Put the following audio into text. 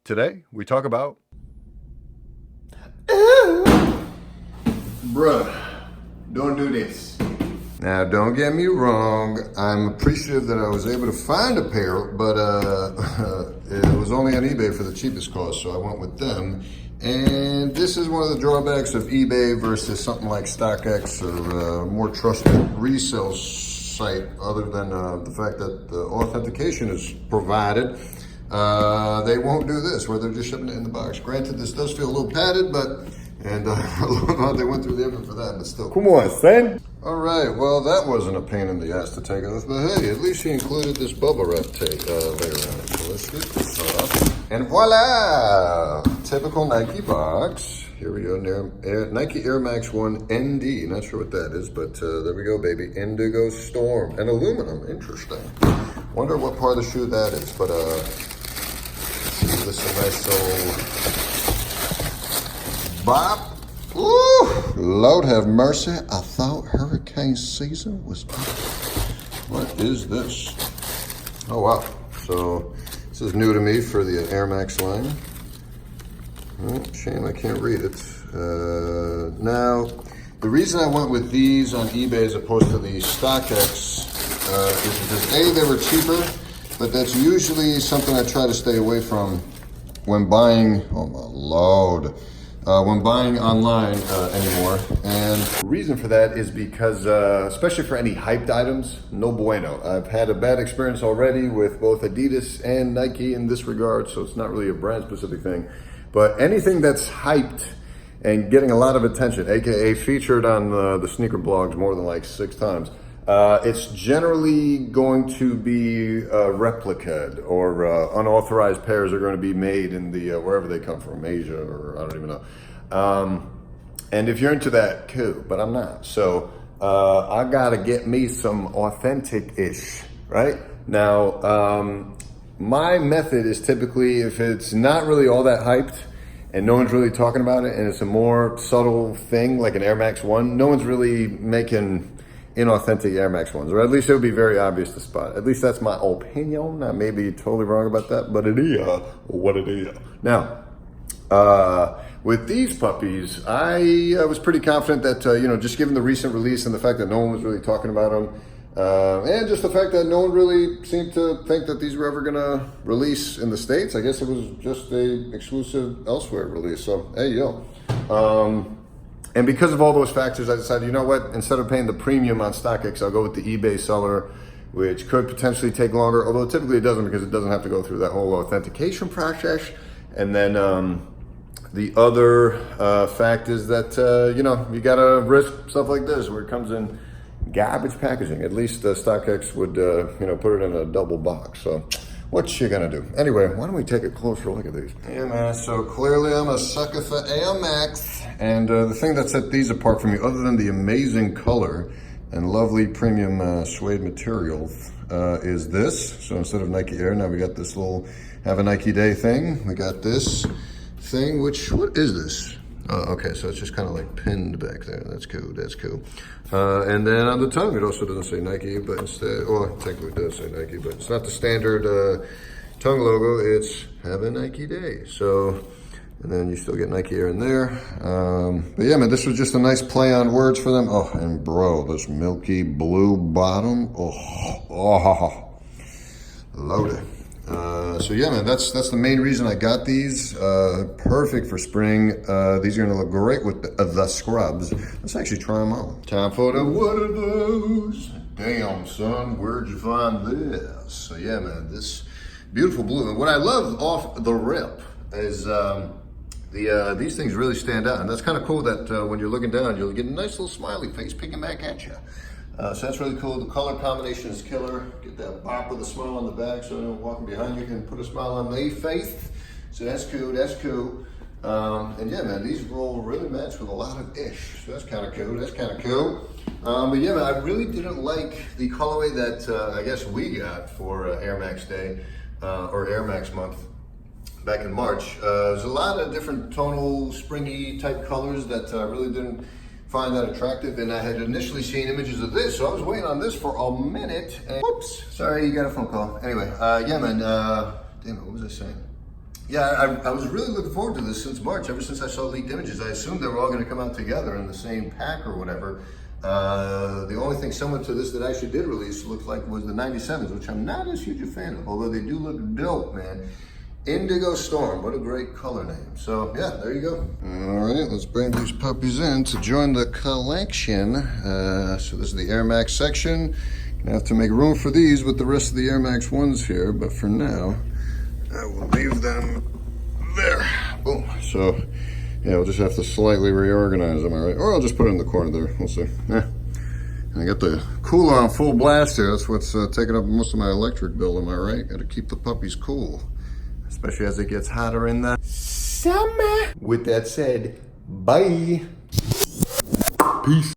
Today, we talk about... Bruh, don't do this. Now, don't get me wrong. I'm appreciative that I was able to find a pair, but it was only on eBay for the cheapest cost, so I went with them. And this is one of the drawbacks of eBay versus something like StockX or more trusted resale site, other than the fact that the authentication is provided. They won't do this, where they're just shipping it in the box. Granted, this does feel a little padded, but, and I love how they went through the effort for that, but still. Come on, son. All right, well, that wasn't a pain in the ass to take off, but hey, at least he included this bubble wrap tape later on it. So let's get this off. And voila! Typical Nike box. Here we go, Nike Air Max 1 ND. Not sure what that is, but there we go, baby. Indigo Storm. And aluminum, interesting. Wonder what part of the shoe that is, but give this a nice old bop. Ooh, Lord have mercy. I thought hurricane season was up. What is this? Oh, wow. So this is new to me for the Air Max line. Oh, shame I can't read it. Now, the reason I went with these on eBay as opposed to the StockX is because A, they were cheaper, but that's usually something I try to stay away from when buying, oh my Lord, when buying online anymore. And the reason for that is because, especially for any hyped items, no bueno. I've had a bad experience already with both Adidas and Nike in this regard, so it's not really a brand specific thing. But anything that's hyped and getting a lot of attention, AKA featured on the sneaker blogs more than like 6 times, it's generally going to be replicated, or unauthorized pairs are going to be made in the wherever they come from, Asia or I don't even know. And if you're into that, cool, but I'm not. So I gotta get me some authentic-ish, right? Now, my method is typically, if it's not really all that hyped and no one's really talking about it and it's a more subtle thing like an Air Max 1, no one's really making inauthentic Air Max 1s, or at least it would be very obvious to spot. At least that's my opinion. I may be totally wrong about that, but it is what it is. Now, with these puppies, I was pretty confident that, just given the recent release and the fact that no one was really talking about them, and just the fact that no one really seemed to think that these were ever gonna release in the States. I guess it was just a exclusive elsewhere release, so hey, yo. And because of all those factors, I decided, you know what, instead of paying the premium on StockX, I'll go with the eBay seller, which could potentially take longer, although typically it doesn't, because it doesn't have to go through that whole authentication process. And then the other fact is that, you gotta risk stuff like this, where it comes in garbage packaging. At least StockX would, put it in a double box. So what you gonna do? Anyway, why don't we take a closer look at these? Yeah, man, so clearly I'm a sucker for Air Max. And the thing that set these apart from me, other than the amazing color and lovely premium suede material, is this. So instead of Nike Air, now we got this little have a Nike Day thing. We got this thing, which, what is this? Okay, so it's just kind of like pinned back there. That's cool, that's cool. And then on the tongue, it also doesn't say Nike, but instead, well, technically it does say Nike, but it's not the standard tongue logo, it's have a Nike Day. So, and then you still get Nike Air in there. But yeah, man, this was just a nice play on words for them. Oh, and bro, this milky blue bottom, oh, loaded. So yeah, man, that's the main reason I got these. Perfect for spring. These are gonna look great with the scrubs. Let's actually try them on. Time for the what are those? Damn, son, where'd you find this? So yeah, man, this beautiful blue. And what I love off the rip is these things really stand out. And that's kind of cool that when you're looking down, you'll get a nice little smiley face peeking back at you. So that's really cool. The color combination is killer. Get that bop with a smile on the back, so anyone walking behind you can put a smile on their face. So that's cool, that's cool. And yeah, man, these will really match with a lot of ish. So that's kind of cool, that's kind of cool. But yeah, man, I really didn't like the colorway that I guess we got for Air Max Day, or Air Max month back in March. There's a lot of different tonal, springy type colors that I really didn't find that attractive, and I had initially seen images of this, so I was waiting on this for a minute, and whoops, sorry, you got a phone call. Anyway, yeah, man, damn it, what was I saying? Yeah, I was really looking forward to this since March. Ever since I saw leaked images, I assumed they were all going to come out together in the same pack or whatever. The only thing similar to this that actually did release looked like was the 97s, which I'm not as huge a fan of, although they do look dope, man. Indigo Storm, what a great color name. So yeah, there you go. All right, let's bring these puppies in to join the collection. So this is the Air Max section. Gonna have to make room for these with the rest of the Air Max ones here, but for now, I will leave them there. Boom. So yeah, we'll just have to slightly reorganize them, all right? Or I'll just put it in the corner there, we'll see. Yeah. I got the cooler on full blast here. That's what's taking up most of my electric bill, am I right? Gotta keep the puppies cool, especially as it gets hotter in the summer. With that said, bye. Peace.